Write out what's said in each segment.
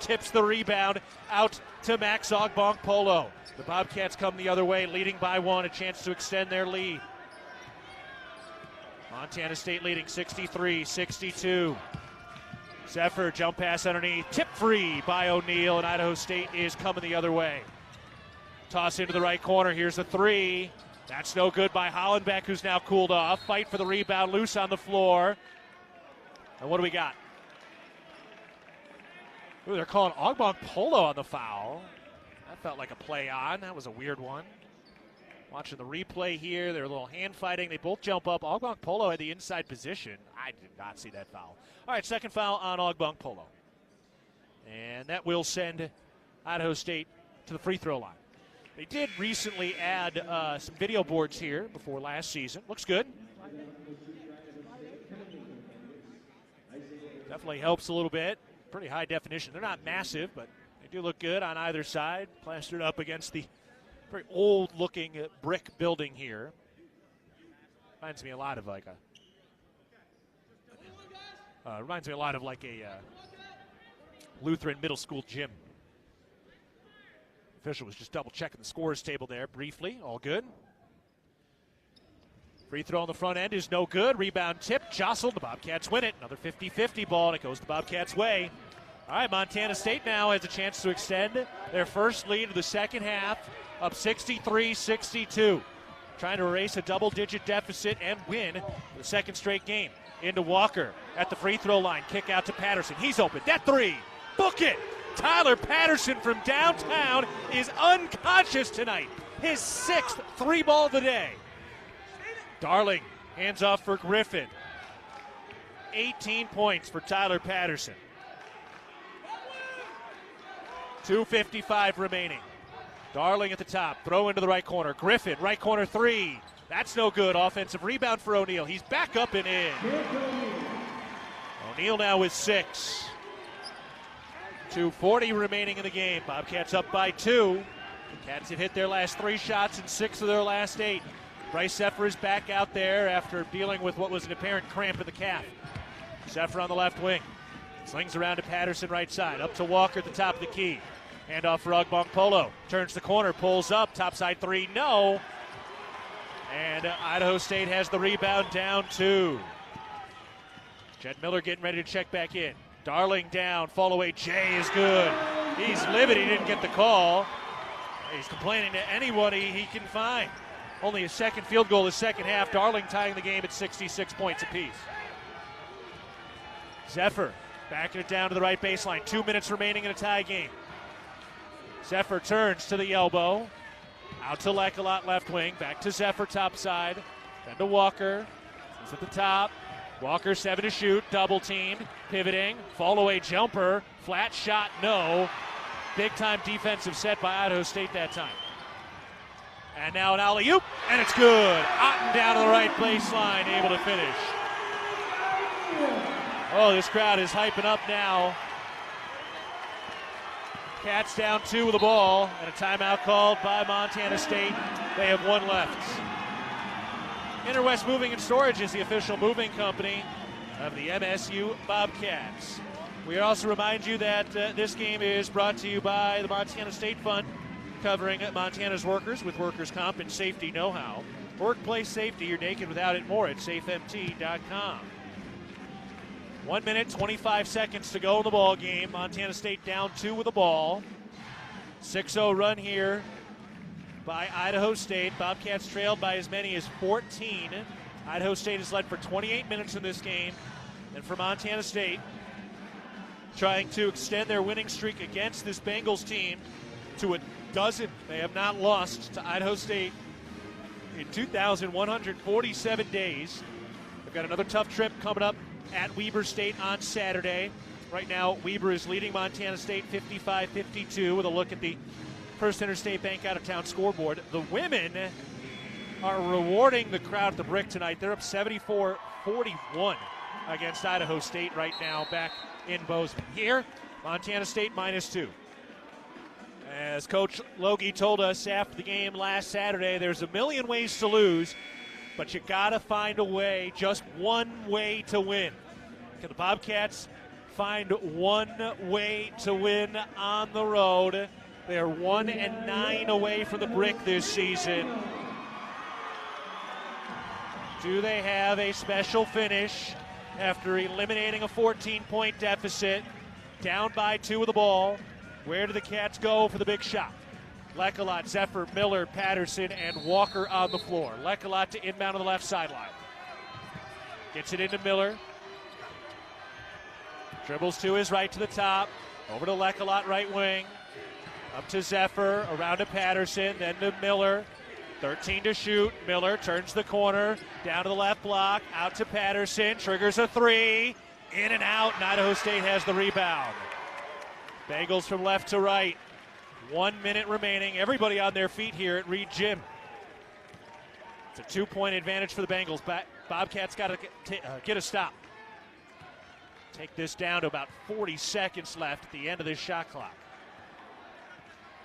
tips the rebound out to Max Ogbong-Polo. The Bobcats come the other way, leading by one, a chance to extend their lead. Montana State leading 63-62. Zephyr jump pass underneath, tip free by O'Neal, and Idaho State is coming the other way. Toss into the right corner, here's a three. That's no good by Hollenbeck, who's now cooled off. Fight for the rebound, loose on the floor. And what do we got? Ooh, they're calling Ogbong-Polo on the foul. That felt like a play on. That was a weird one. Watching the replay here, they're a little hand fighting. They both jump up. Ogbong-Polo had the inside position. I did not see that foul. All right, second foul on Ogbong-Polo. And that will send Idaho State to the free throw line. They did recently add some video boards here before last season. Looks good. Definitely helps a little bit. Pretty high definition. They're not massive, but they do look good on either side. Plastered up against the very old-looking brick building here. Reminds me a lot of like a Lutheran middle school gym. Official was just double-checking the scores table there briefly. All good. Free throw on the front end is no good. Rebound tip, jostled. The Bobcats win it. Another 50-50 ball, and it goes the Bobcats' way. All right, Montana State now has a chance to extend their first lead of the second half, up 63-62. Trying to erase a double-digit deficit and win the second straight game. Into Walker at the free throw line. Kick out to Patterson. He's open. That three. Book it. Tyler Patterson from downtown is unconscious tonight. His sixth three-ball of the day. Darling hands off for Griffin. 18 points for Tyler Patterson. 2:55 remaining. Darling at the top. Throw into the right corner. Griffin, right corner three. That's no good. Offensive rebound for O'Neal. He's back up and in. O'Neal now with 6. 2:40 remaining in the game. Bobcats up by 2. The Cats have hit their last 3 shots and 6 of their last 8. Bryce Zephyr is back out there after dealing with what was an apparent cramp in the calf. Zephyr on the left wing. Slings around to Patterson right side. Up to Walker at the top of the key. Hand off for Ogbong-Polo. Turns the corner, pulls up. Topside three, no. And Idaho State has the rebound down 2. Jed Miller getting ready to check back in. Darling down, fall away. Jay is good. He's livid. He didn't get the call. He's complaining to anybody he can find. Only a second field goal the second half. Darling tying the game at 66 points apiece. Zephyr backing it down to the right baseline. 2 minutes remaining in a tie game. Zephyr turns to the elbow. Out to Lekalot left wing. Back to Zephyr top side. Then to Walker. He's at the top. Walker 7 to shoot. Double teamed. Pivoting. Fall away jumper. Flat shot, no. Big time defensive set by Idaho State that time. And now an alley-oop, and it's good. Otten down to the right baseline, able to finish. Oh, this crowd is hyping up now. Cats down 2 with the ball, and a timeout called by Montana State. They have 1 left. Interwest Moving and Storage is the official moving company of the MSU Bobcats. We also remind you that this game is brought to you by the Montana State Fund, covering Montana's workers with workers' comp and safety know-how. Workplace safety, you're naked without it. More at safemt.com. 1 minute, 25 seconds to go in the ball game. Montana State down 2 with the ball. 6-0 run here by Idaho State. Bobcats trailed by as many as 14. Idaho State has led for 28 minutes in this game. And for Montana State, trying to extend their winning streak against this Bengals team to a dozen. They have not lost to Idaho State in 2,147 days. They've got another tough trip coming up at Weber State on Saturday. Right now, Weber is leading Montana State 55-52 with a look at the First Interstate Bank out-of-town scoreboard. The women are rewarding the crowd at the Brick tonight. They're up 74-41 against Idaho State right now back in Bozeman. Here, Montana State -2. As Coach Logie told us after the game last Saturday, there's a million ways to lose, but you got to find a way, just one way to win. Can the Bobcats find one way to win on the road. They're 1-9 away from the brick this season. Do they have a special finish after eliminating a 14-point deficit? Down by 2 with the ball. Where do the Cats go for the big shot? Lecolot, Zephyr, Miller, Patterson, and Walker on the floor. Lecolot to inbound on the left sideline. Gets it into Miller. Dribbles to his right to the top. Over to Lecolot, right wing. Up to Zephyr, around to Patterson, then to Miller. 13 to shoot. Miller turns the corner, down to the left block, out to Patterson, triggers a 3. In and out, and Idaho State has the rebound. Bengals from left to right. 1 minute remaining. Everybody on their feet here at Reed Gym. It's a 2-point advantage for the Bengals. Bobcats got to get a stop. Take this down to about 40 seconds left at the end of this shot clock.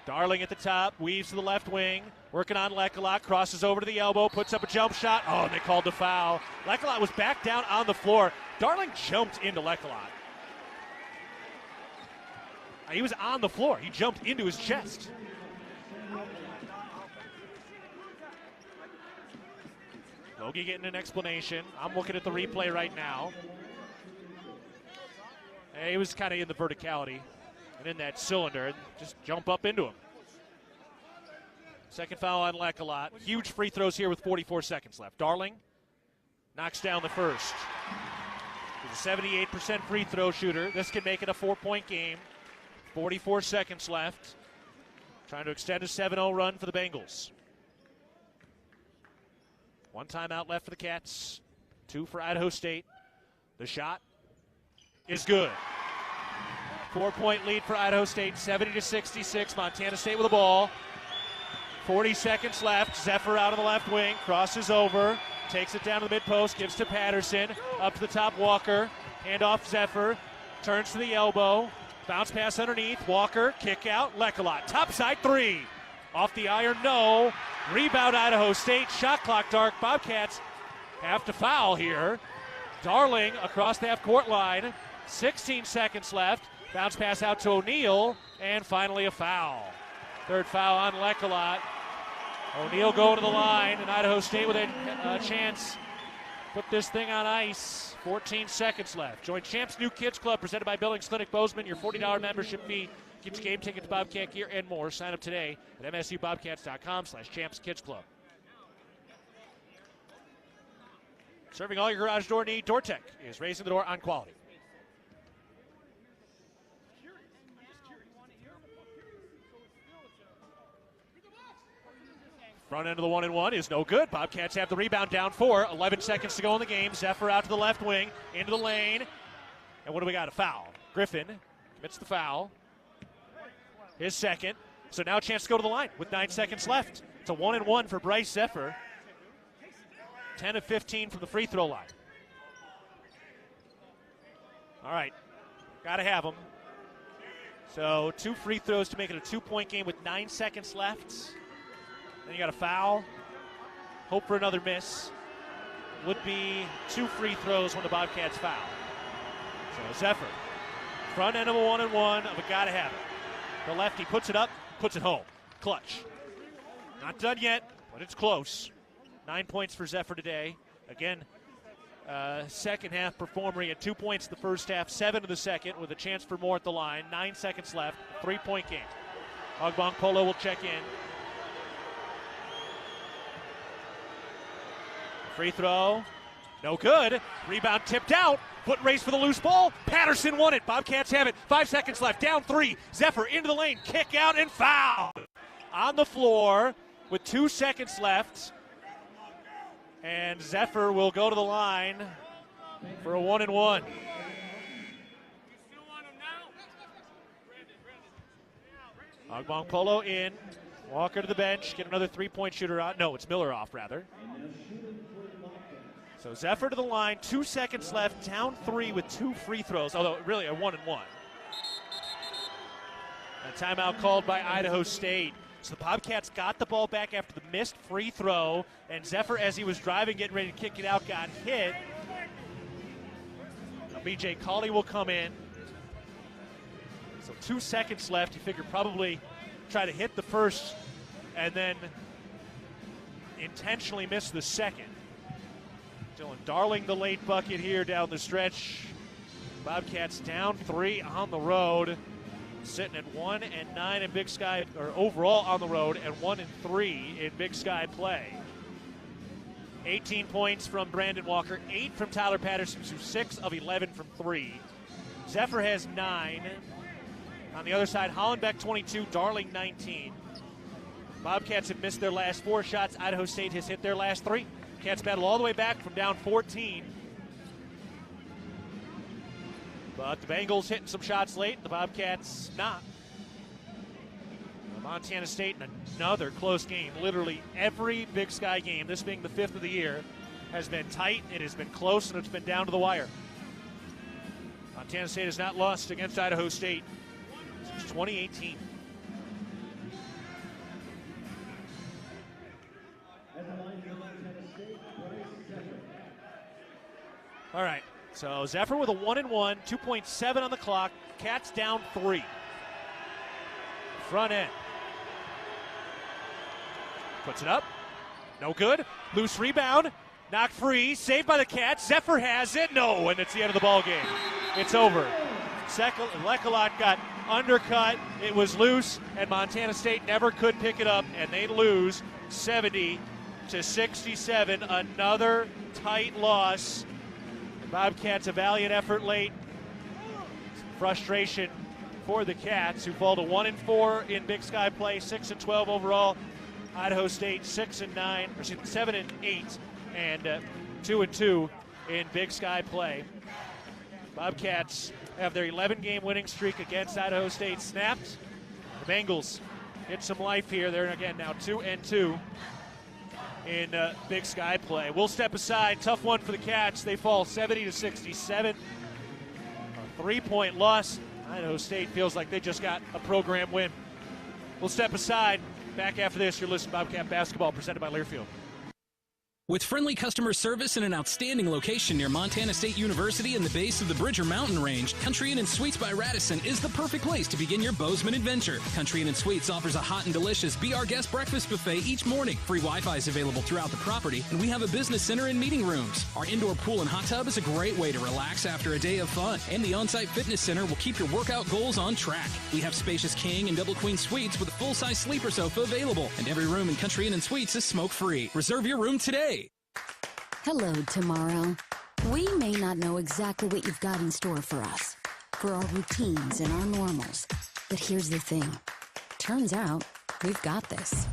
Darling at the top, weaves to the left wing, working on Lecolot, crosses over to the elbow, puts up a jump shot. Oh, and they called the foul. Lecolot was back down on the floor. Darling jumped into Lecolot. He was on the floor. He jumped into his chest. Logie getting an explanation. I'm looking at the replay right now. He was kind of in the verticality and in that cylinder, and just jump up into him. Second foul on Lecolot. Huge free throws here with 44 seconds left. Darling knocks down the first. He's a 78% free throw shooter. This can make it a 4-point game. 44 seconds left. Trying to extend a 7-0 run for the Bengals. 1 timeout left for the Cats. 2 for Idaho State. The shot is good. 4-point lead for Idaho State, 70-66. Montana State with the ball. 40 seconds left. Zephyr out of the left wing, crosses over, takes it down to the mid-post, gives to Patterson. Up to the top, Walker. Hand off Zephyr. Turns to the elbow. Bounce pass underneath. Walker, kick out. Lecolot. Top side 3. Off the iron, no. Rebound Idaho State. Shot clock dark. Bobcats have to foul here. Darling across the half-court line. 16 seconds left. Bounce pass out to O'Neal. And finally a foul. Third foul on Lecolot. O'Neal going to the line, and Idaho State with a chance. Put this thing on ice. 14 seconds left. Join Champs New Kids Club presented by Billings Clinic Bozeman. Your $40 membership fee gets you game tickets, Bobcat gear, and more. Sign up today at msubobcats.com/champskidsclub. Serving all your garage door need, DoorTech is raising the door on quality. Front end of the 1-and-1 is no good. Bobcats have the rebound, down 4. 11 seconds to go in the game. Zephyr out to the left wing, into the lane. And what do we got? A foul. Griffin commits the foul. His second. So now a chance to go to the line with 9 seconds left. It's a 1-and-1 for Bryce Zephyr. 10 of 15 from the free throw line. All right. Got to have them. So 2 free throws to make it a 2-point game with 9 seconds left. Then you got a foul. Hope for another miss. Would be 2 free throws when the Bobcats foul. So Zephyr, front end of a 1-and-1, but gotta have it. The lefty puts it up, puts it home. Clutch. Not done yet, but it's close. 9 points for Zephyr today. Again, second half performer. He had 2 points in the first half, 7 in the second, with a chance for more at the line. 9 seconds left, 3-point game. Ogbong Polo will check in. Free throw, no good. Rebound tipped out. Foot race for the loose ball. Patterson won it. Bobcats have it. 5 seconds left. Down 3. Zephyr into the lane. Kick out and foul. On the floor with 2 seconds left. And Zephyr will go to the line for a 1-and-1. Ogbong Polo in. Walker to the bench. Get another 3-point shooter out. No, it's Miller off, rather. So Zephyr to the line, 2 seconds left, down 3 with 2 free throws, although really a 1-and-1. A timeout called by Idaho State. So the Bobcats got the ball back after the missed free throw, and Zephyr, as he was driving, getting ready to kick it out, got hit. Now B.J. Cawley will come in. So 2 seconds left. You figure probably try to hit the first and then intentionally miss the second. Dylan Darling, the late bucket here down the stretch. Bobcats down 3 on the road, sitting at 1-9 in Big Sky, or overall on the road, and 1-3 in Big Sky play. 18 points from Brandon Walker, 8 from Tyler Patterson, who 6 of 11 from 3. Zephyr has 9. On the other side, Hollenbeck 22, Darling 19. Bobcats have missed their last 4 shots. Idaho State has hit their last 3. Cats battle all the way back from down 14. But the Bengals hitting some shots late, the Bobcats not. Montana State in another close game. Literally every Big Sky game, this being the 5th of the year, has been tight, it has been close, and it's been down to the wire. Montana State has not lost against Idaho State since 2018. All right, so Zephyr with a 1-1, 2.7 on the clock. Cats down 3. Front end. Puts it up. No good. Loose rebound. Knocked free. Saved by the Cats. Zephyr has it. No, and it's the end of the ball game. It's over. Lecolot got undercut. It was loose, and Montana State never could pick it up, and they lose 70-67. Another tight loss. The Bobcats a valiant effort late. Some frustration for the Cats, who fall to 1-4 in Big Sky play, 6-12 overall. Idaho State 6-9, or 7-8, and 2-2 in Big Sky play. Bobcats have their 11-game winning streak against Idaho State snapped. The Bengals get some life here. They're again now 2-2 in Big Sky play. We'll step aside. Tough one for the Cats. They fall 70-67. A 3-point loss. Idaho State feels like they just got a program win. We'll step aside. Back after this, you're listening to Bobcat Basketball, presented by Learfield. With friendly customer service and an outstanding location near Montana State University and the base of the Bridger Mountain Range, Country Inn & Suites by Radisson is the perfect place to begin your Bozeman adventure. Country Inn & Suites offers a hot and delicious Be Our Guest breakfast buffet each morning. Free Wi-Fi is available throughout the property, and we have a business center and meeting rooms. Our indoor pool and hot tub is a great way to relax after a day of fun, and the on-site fitness center will keep your workout goals on track. We have spacious king and double queen suites with a full-size sleeper sofa available, and every room in Country Inn & Suites is smoke-free. Reserve your room today. Hello, tomorrow. We may not know exactly what you've got in store for us, for our routines and our normals. But here's the thing. Turns out, we've got this.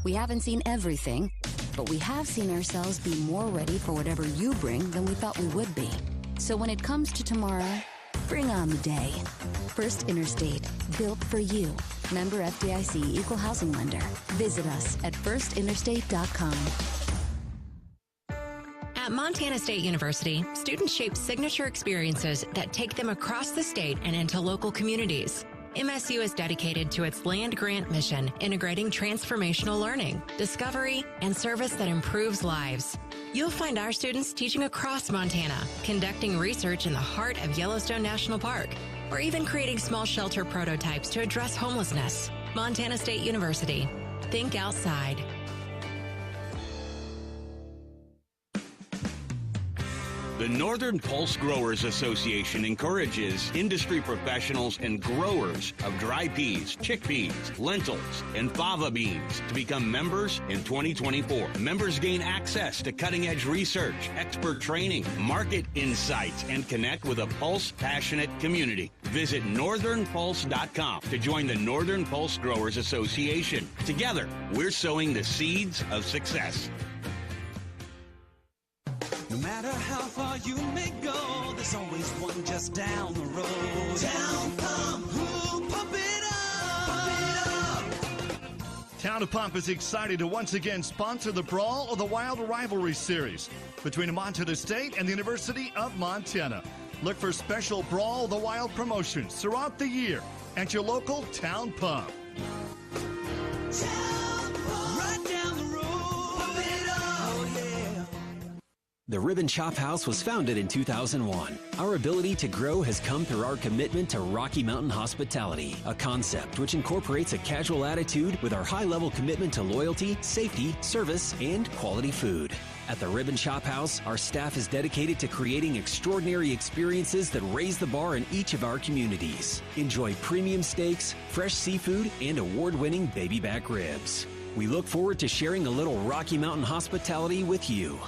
We haven't seen everything, but we have seen ourselves be more ready for whatever you bring than we thought we would be. So when it comes to tomorrow, bring on the day. First Interstate, built for you. Member FDIC Equal Housing Lender. Visit us at firstinterstate.com. At Montana State University, students shape signature experiences that take them across the state and into local communities. MSU is dedicated to its land-grant mission, integrating transformational learning, discovery, and service that improves lives. You'll find our students teaching across Montana, conducting research in the heart of Yellowstone National Park, or even creating small shelter prototypes to address homelessness. Montana State University. Think outside. The Northern Pulse Growers Association encourages industry professionals and growers of dry peas, chickpeas, lentils, and fava beans to become members in 2024. Members gain access to cutting-edge research, expert training, market insights, and connect with a Pulse-passionate community. Visit northernpulse.com to join the Northern Pulse Growers Association. Together, we're sowing the seeds of success. No matter how far you may go, there's always one just down the road. Town Pump, who pump it up, pump it up. Town of Pump is excited to once again sponsor the Brawl of the Wild Rivalry Series between Montana State and the University of Montana. Look for special Brawl of the Wild promotions throughout the year at your local Town Pump. Town Pump, right down the road, pump it up, oh yeah. The Ribbon Chop House was founded in 2001. Our ability to grow has come through our commitment to Rocky Mountain hospitality, a concept which incorporates a casual attitude with our high-level commitment to loyalty, safety, service, and quality food. At the Ribbon Chop House, our staff is dedicated to creating extraordinary experiences that raise the bar in each of our communities. Enjoy premium steaks, fresh seafood, and award-winning baby back ribs. We look forward to sharing a little Rocky Mountain hospitality with you.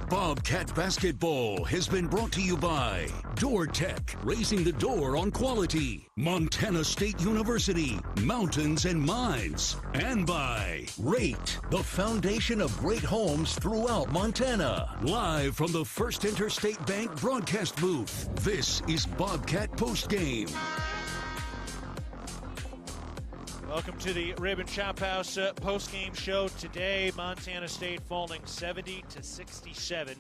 Bobcat Basketball has been brought to you by Door Tech, raising the door on quality, Montana State University, Mountains and Mines, and by Rate, the foundation of great homes throughout Montana. Live from the First Interstate Bank broadcast booth, this is Bobcat Postgame. Welcome to the Ribbon Chop House post-game show today. Montana State falling 70-67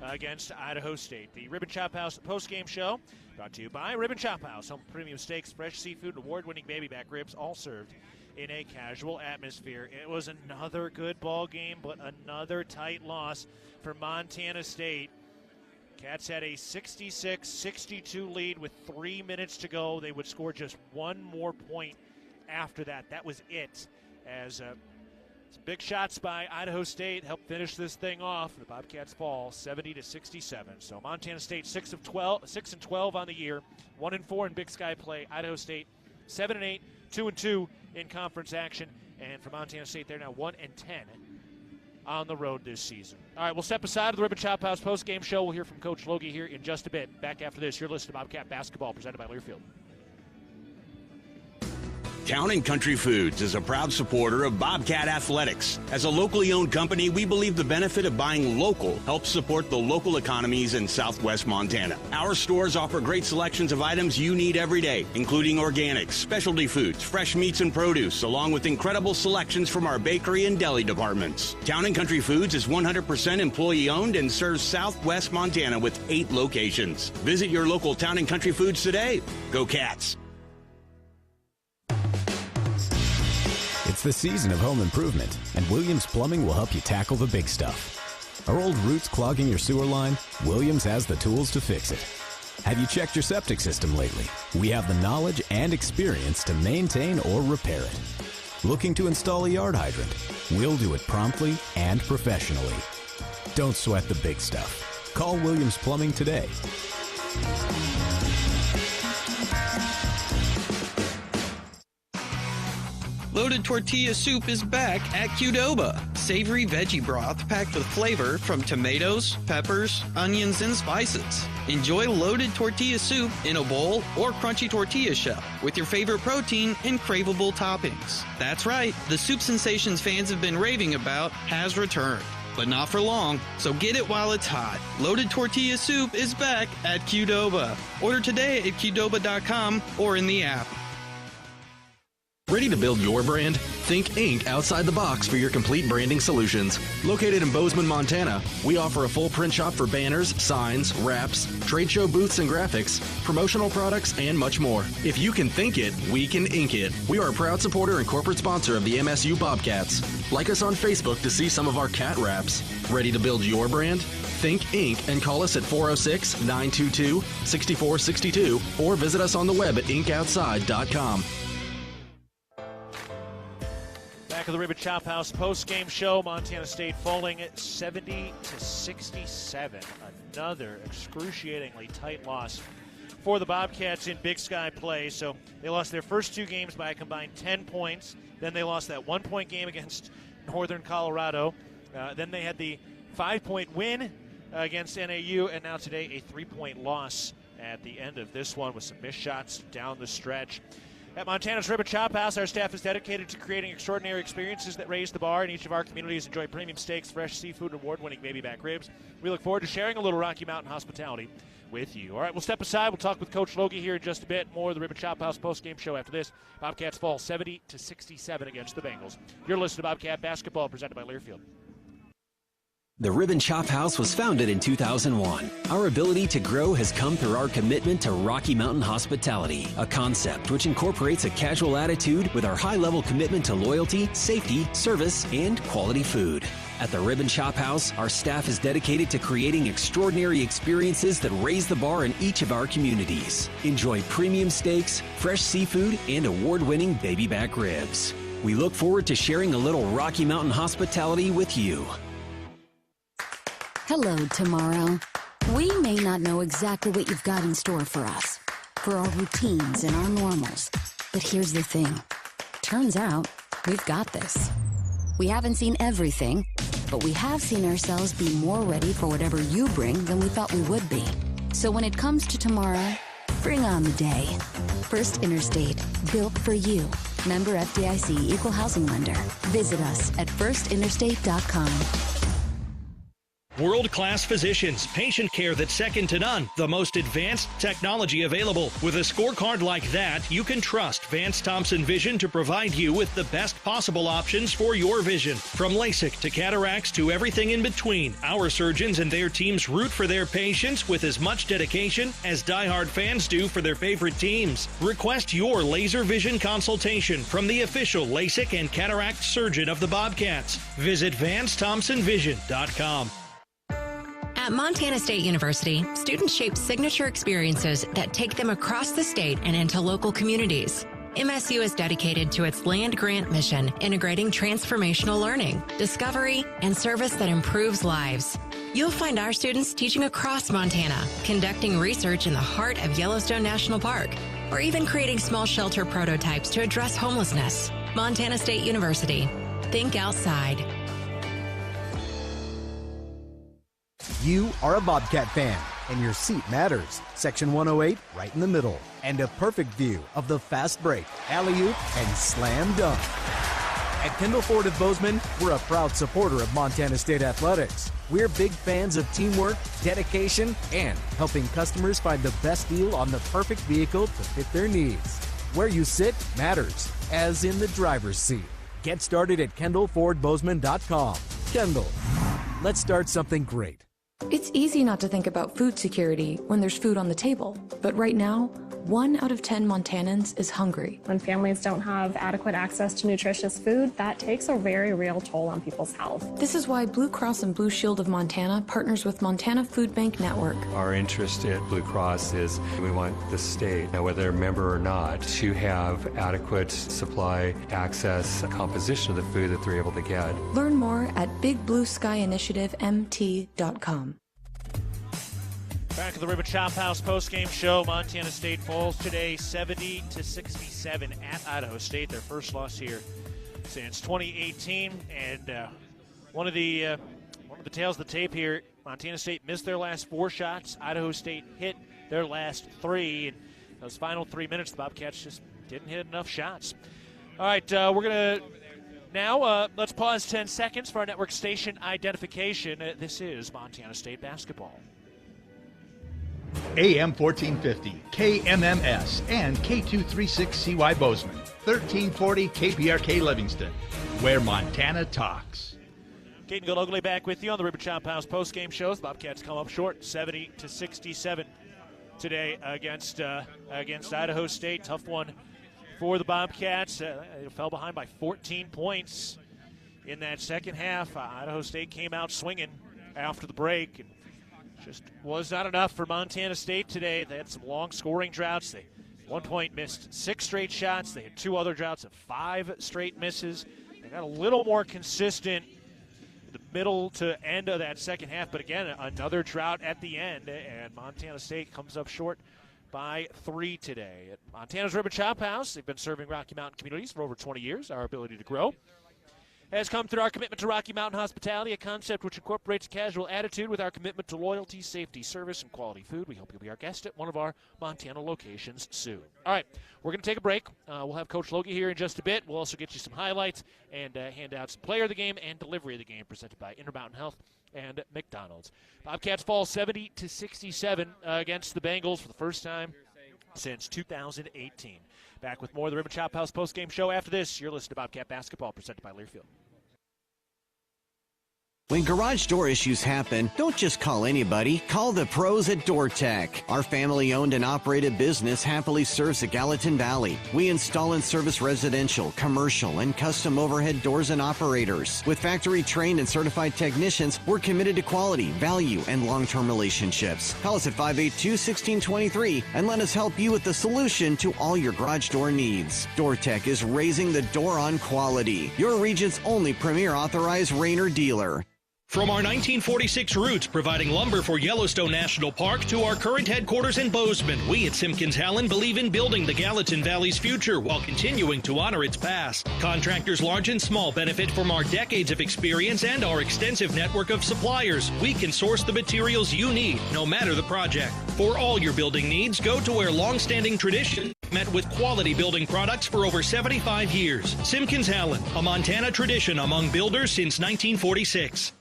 against Idaho State. The Ribbon Chop House post-game show brought to you by Ribbon Chop House. Home premium steaks, fresh seafood, award-winning baby back ribs, all served in a casual atmosphere. It was another good ball game, but another tight loss for Montana State. Cats had a 66-62 lead with 3 minutes to go. They would score just one more point after that. That was it, as some big shots by Idaho State helped finish this thing off. The Bobcats fall 70-67. So Montana State 6-12 on the year, 1-4 in Big Sky play. Idaho State 7-8, 2-2 in conference action, and for Montana State, they're now 1-10 on the road this season. All right, we'll step aside of the Ribbon Chop House post-game show. We'll hear from Coach Gillogly here in just a bit. Back after this, you're listening to Bobcat Basketball, presented by Learfield. Town & Country Foods is a proud supporter of Bobcat Athletics. As a locally owned company, we believe the benefit of buying local helps support the local economies in southwest Montana. Our stores offer great selections of items you need every day, including organics, specialty foods, fresh meats and produce, along with incredible selections from our bakery and deli departments. Town & Country Foods is 100% employee-owned and serves southwest Montana with 8 locations. Visit your local Town & Country Foods today. Go Cats! It's the season of home improvement, and Williams Plumbing will help you tackle the big stuff. Are old roots clogging your sewer line? Williams has the tools to fix it. Have you checked your septic system lately? We have the knowledge and experience to maintain or repair it. Looking to install a yard hydrant? We'll do it promptly and professionally. Don't sweat the big stuff. Call Williams Plumbing today. Loaded Tortilla Soup is back at Qdoba. Savory veggie broth packed with flavor from tomatoes, peppers, onions, and spices. Enjoy loaded tortilla soup in a bowl or crunchy tortilla shell with your favorite protein and craveable toppings. That's right, the soup sensations fans have been raving about has returned. But not for long, so get it while it's hot. Loaded Tortilla Soup is back at Qdoba. Order today at Qdoba.com or in the app. Ready to build your brand? Think Inc. outside the box for your complete branding solutions. Located in Bozeman, Montana, we offer a full print shop for banners, signs, wraps, trade show booths and graphics, promotional products, and much more. If you can think it, we can ink it. We are a proud supporter and corporate sponsor of the MSU Bobcats. Like us on Facebook to see some of our cat wraps. Ready to build your brand? Think Inc. and call us at 406-922-6462 or visit us on the web at inkoutside.com. Back of the Ribbon Chop House post-game show, Montana State falling at 70-67. Another excruciatingly tight loss for the Bobcats in Big Sky play. So they lost their first 2 games by a combined 10 points. Then they lost that 1-point game against Northern Colorado. Then they had the 5-point win against NAU, and now today a 3-point loss at the end of this one with some missed shots down the stretch. At Montana's Ribbon Chop House, our staff is dedicated to creating extraordinary experiences that raise the bar in each of our communities. Enjoy premium steaks, fresh seafood, award-winning baby back ribs. We look forward to sharing a little Rocky Mountain hospitality with you. All right, we'll step aside. We'll talk with Coach Gillogly here in just a bit. More of the Ribbon Chop House post-game show after this. Bobcats fall 70-67 against the Bengals. You're listening to Bobcat Basketball, presented by Learfield. The Ribbon Chop House was founded in 2001. Our ability to grow has come through our commitment to Rocky Mountain hospitality, a concept which incorporates a casual attitude with our high-level commitment to loyalty, safety, service, and quality food. At the Ribbon Chop House, our staff is dedicated to creating extraordinary experiences that raise the bar in each of our communities. Enjoy premium steaks, fresh seafood, and award-winning baby back ribs. We look forward to sharing a little Rocky Mountain hospitality with you. Hello, tomorrow. We may not know exactly what you've got in store for us, for our routines and our normals. But here's the thing. Turns out, we've got this. We haven't seen everything, but we have seen ourselves be more ready for whatever you bring than we thought we would be. So when it comes to tomorrow, bring on the day. First Interstate, built for you. Member FDIC, Equal Housing Lender. Visit us at firstinterstate.com. World-class physicians, patient care that's second to none, the most advanced technology available. With a scorecard like that, you can trust Vance Thompson Vision to provide you with the best possible options for your vision. From LASIK to cataracts to everything in between, our surgeons and their teams root for their patients with as much dedication as diehard fans do for their favorite teams. Request your laser vision consultation from the official LASIK and cataract surgeon of the Bobcats. Visit VanceThompsonVision.com. At Montana State University, students shape signature experiences that take them across the state and into local communities. MSU is dedicated to its land grant mission, integrating transformational learning, discovery, and service that improves lives. You'll find our students teaching across Montana, conducting research in the heart of Yellowstone National Park, or even creating small shelter prototypes to address homelessness. Montana State University. Think outside. You are a Bobcat fan, and your seat matters. Section 108, right in the middle. And a perfect view of the fast break, alley-oop, and slam dunk. At Kendall Ford of Bozeman, we're a proud supporter of Montana State Athletics. We're big fans of teamwork, dedication, and helping customers find the best deal on the perfect vehicle to fit their needs. Where you sit matters, as in the driver's seat. Get started at KendallFordBozeman.com. Kendall, let's start something great. It's easy not to think about food security when there's food on the table, but right now, 1 out of 10 Montanans is hungry. When families don't have adequate access to nutritious food, that takes a very real toll on people's health. This is why Blue Cross and Blue Shield of Montana partners with Montana Food Bank Network. Our interest at Blue Cross is we want the state, whether they're a member or not, to have adequate supply, access, composition of the food that they're able to get. Learn more at bigblueskyinitiativemt.com. Back at the Ribbon Chop House post-game show, Montana State falls today 70-67 at Idaho State, their first loss here since 2018. And one of the tales of the tape here, Montana State missed their last 4 shots. Idaho State hit their last 3. And those final 3 minutes, the Bobcats just didn't hit enough shots. All right, we're going to now let's pause 10 seconds for our network station identification. This is Montana State basketball. AM 1450, KMMS, and K236CY Bozeman, 1340 KPRK Livingston, where Montana talks. Keaton Gillogly back with you on the Ribbon Chop House postgame shows. The Bobcats come up short, 70-67 today against Idaho State. Tough one for the Bobcats. They fell behind by 14 points in that second half. Idaho State came out swinging after the break, and just was not enough for Montana State today. They had some long scoring droughts. They, at one point, missed 6 straight shots. They had 2 other droughts of 5 straight misses. They got a little more consistent in the middle to end of that second half. But again, another drought at the end, and Montana State comes up short by 3 today. At Montana's Ribbon Chop House, they've been serving Rocky Mountain communities for over 20 years. Our ability to grow has come through our commitment to Rocky Mountain hospitality, a concept which incorporates a casual attitude with our commitment to loyalty, safety, service, and quality food. We hope you'll be our guest at one of our Montana locations soon. All right, we're going to take a break. We'll have Coach Logie here in just a bit. We'll also get you some highlights and hand out some player of the game and delivery of the game presented by Intermountain Health and McDonald's. Bobcats fall 70-67 against the Bengals for the first time since 2018. Back with more of the Ribbon Chop House postgame show after this. You're listening to Bobcat Basketball presented by Learfield. When garage door issues happen, don't just call anybody. Call the pros at DoorTech. Our family-owned and operated business happily serves the Gallatin Valley. We install and service residential, commercial, and custom overhead doors and operators. With factory-trained and certified technicians, we're committed to quality, value, and long-term relationships. Call us at 582-1623 and let us help you with the solution to all your garage door needs. DoorTech is raising the door on quality. Your region's only premier authorized Rainer dealer. From our 1946 roots providing lumber for Yellowstone National Park to our current headquarters in Bozeman, we at Simpkins Hallen believe in building the Gallatin Valley's future while continuing to honor its past. Contractors large and small benefit from our decades of experience and our extensive network of suppliers. We can source the materials you need, no matter the project. For all your building needs, go to where long-standing tradition met with quality building products for over 75 years. Simpkins Hallen, a Montana tradition among builders since 1946.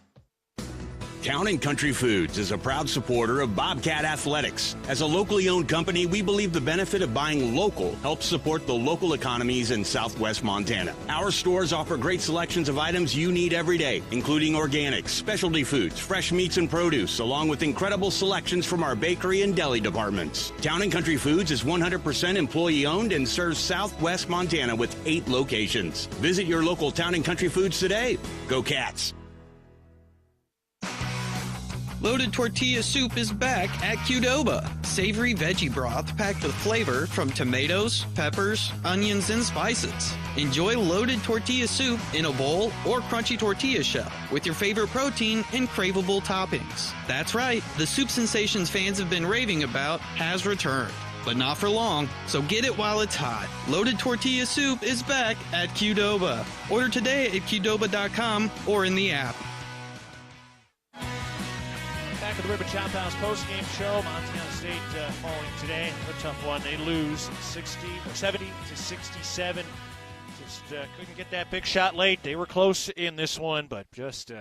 Town & Country Foods is a proud supporter of Bobcat Athletics. As a locally owned company, we believe the benefit of buying local helps support the local economies in southwest Montana. Our stores offer great selections of items you need every day, including organics, specialty foods, fresh meats and produce, along with incredible selections from our bakery and deli departments. Town & Country Foods is 100% employee-owned and serves southwest Montana with 8 locations. Visit your local Town & Country Foods today. Go Cats! Loaded tortilla soup is back at Qdoba. Savory veggie broth packed with flavor from tomatoes, peppers, onions, and spices. Enjoy loaded tortilla soup in a bowl or crunchy tortilla shell with your favorite protein and craveable toppings. That's right, the soup sensations fans have been raving about has returned. But not for long, so get it while it's hot. Loaded tortilla soup is back at Qdoba. Order today at Qdoba.com or in the app. Back at the Ribbon Chop House post-game show. Montana State falling today. A tough one. They lose 70 to 67. Just couldn't get that big shot late. They were close in this one, but just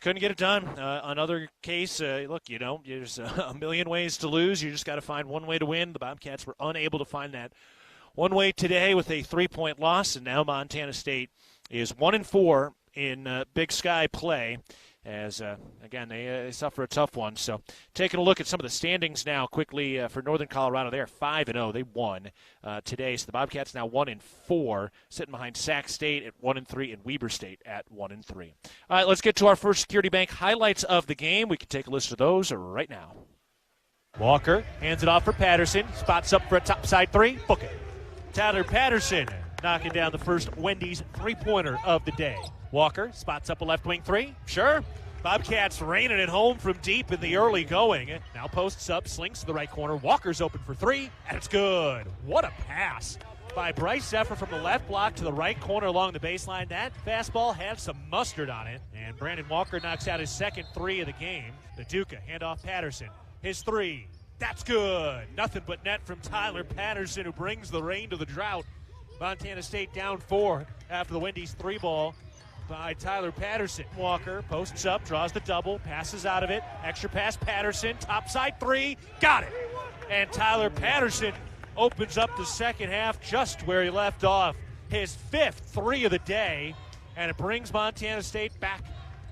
couldn't get it done. Another case, look, there's a million ways to lose. You just got to find one way to win. The Bobcats were unable to find that one way today with a 3-point loss, and now Montana State is 1-4 in Big Sky play. As, again, they suffer a tough one. So taking a look at some of the standings now quickly for Northern Colorado. They are 5-0. They won today. So the Bobcats now 1-4, sitting behind Sac State at 1-3 and Weber State at 1-3. All right, let's get to our first Security Bank highlights of the game. We can take a list of those right now. Walker hands it off for Patterson. Spots up for a topside three. Book it. Tyler Patterson knocking down the first Wendy's three-pointer of the day. Walker spots up a left wing three. Sure. Bobcats raining it home from deep in the early going. Now posts up, slings to the right corner. Walker's open for three, and it's good. What a pass by Bryce Zephyr from the left block to the right corner along the baseline. That fastball had some mustard on it, and Brandon Walker knocks out his second three of the game. The Duca handoff Patterson. His three. That's good. Nothing but net from Tyler Patterson, who brings the rain to the drought. Montana State down 4 after the Wendy's three ball by Tyler Patterson. Walker posts up, draws the double, passes out of it. Extra pass, Patterson, topside three, got it. And Tyler Patterson opens up the second half just where he left off. His fifth three of the day, and it brings Montana State back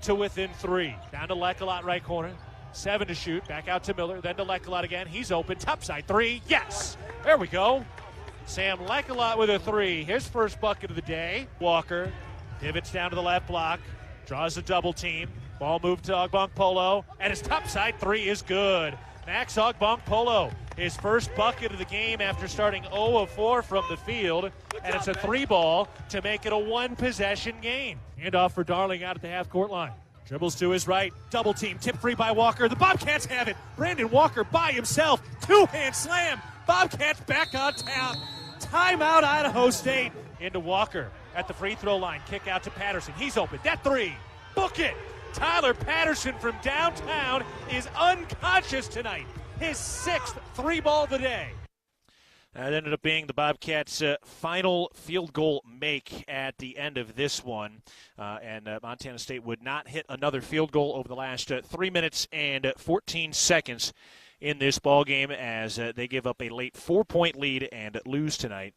to within 3. Down to Lecolot, right corner. 7 to shoot, back out to Miller, then to Lecolot again. He's open, topside three, yes! There we go. Sam Lecolot with a 3, his first bucket of the day. Walker pivots down to the left block, draws a double team. Ball moved to Ogbong-Polo, and his topside three is good. Max Ogbong-Polo, his first bucket of the game after starting 0 of 4 from the field, and it's a 3-ball to make it a 1-possession game. Handoff for Darling out at the half-court line. Dribbles to his right, double team, tip free by Walker. The Bobcats have it. Brandon Walker by himself, two-hand slam. Bobcats back on top. Timeout Idaho State. Into Walker at the free throw line. Kick out to Patterson. He's open. That 3. Book it. Tyler Patterson from downtown is unconscious tonight. His 6th 3-ball of the day. That ended up being the Bobcats' final field goal make at the end of this one. And Montana State would not hit another field goal over the last 3 minutes and 14 seconds in this ball game as they give up a late 4-point lead and lose tonight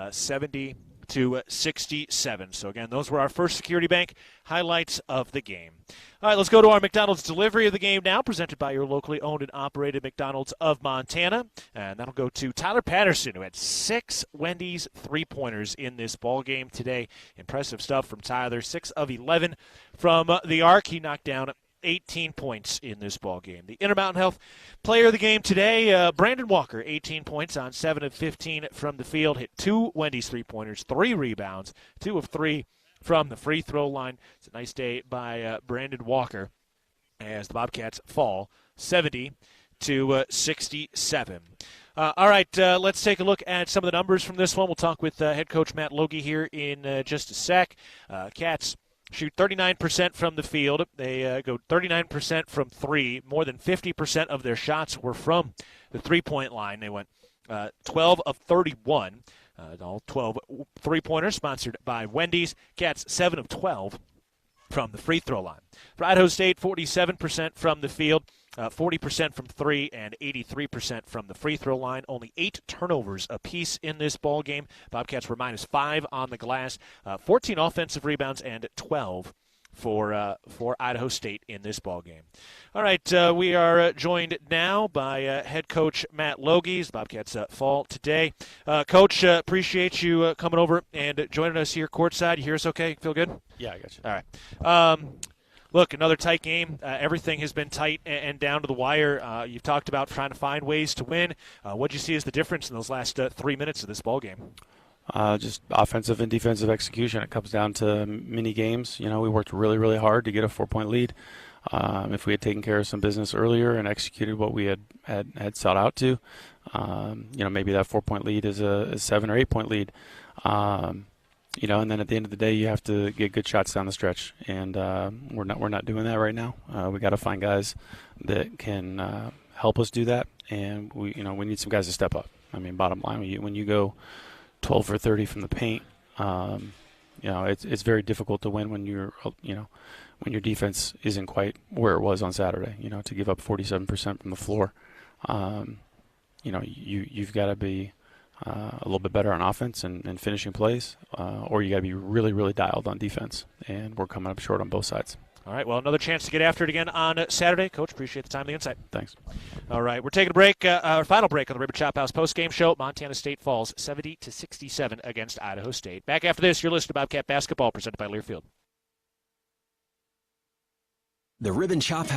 70 to 67. So, again, those were our First Security Bank highlights of the game. All right, let's go to our McDonald's delivery of the game now, presented by your locally owned and operated McDonald's of Montana. And that'll go to Tyler Patterson, who had 6 Wendy's three-pointers in this ball game today. Impressive stuff from Tyler. 6 of 11 from the arc. He knocked down 18 points in this ball game. The Intermountain Health player of the game today, Brandon Walker, 18 points on 7 of 15 from the field. Hit 2 Wendy's three-pointers, 3 rebounds, 2 of 3 from the free throw line. It's a nice day by Brandon Walker as the Bobcats fall 70 to 67. All right, let's take a look at some of the numbers from this one. We'll talk with head coach Matt Logie here in just a sec. Cats shoot 39% from the field. They go 39% from 3. More than 50% of their shots were from the three-point line. They went 12 of 31. All 12 three-pointers sponsored by Wendy's. Cats 7 of 12 from the free throw line. For Idaho State, 47% from the field, 40% from 3, and 83% from the free throw line. Only 8 turnovers apiece in this ball game. Bobcats were -5 on the glass, 14 offensive rebounds, and 12 for Idaho State in this ball game. All right, we are joined now by head coach Matt Logie. Bobcats fall today. Coach, appreciate you coming over and joining us here courtside. You hear us okay? Feel good? Yeah, I got you. All right. Look, another tight game. Everything has been tight and down to the wire. You've talked about trying to find ways to win. What did you see as the difference in those last 3 minutes of this ball game? Just offensive and defensive execution. It comes down to mini games. You know, we worked really, really hard to get a 4-point lead. If we had taken care of some business earlier and executed what we had sought out to, you know, maybe that 4-point lead is a 7 or 8-point lead. You know, and then at the end of the day, you have to get good shots down the stretch, and we're not doing that right now. We got to find guys that can help us do that, and we need some guys to step up. I mean, bottom line, when you go 12 for 30 from the paint, you know, it's very difficult to win when when your defense isn't quite where it was on Saturday. You know, to give up 47% from the floor, you know, you've got to be a little bit better on offense and finishing plays, or you got to be really, really dialed on defense, and we're coming up short on both sides. All right, well, another chance to get after it again on Saturday. Coach, appreciate the time and the insight. Thanks. All right, we're taking a break, our final break on the Ribbon Chop House postgame show. Montana State falls 70 to 67 against Idaho State. Back after this, you're listening to Bobcat Basketball, presented by Learfield. The Ribbon Chop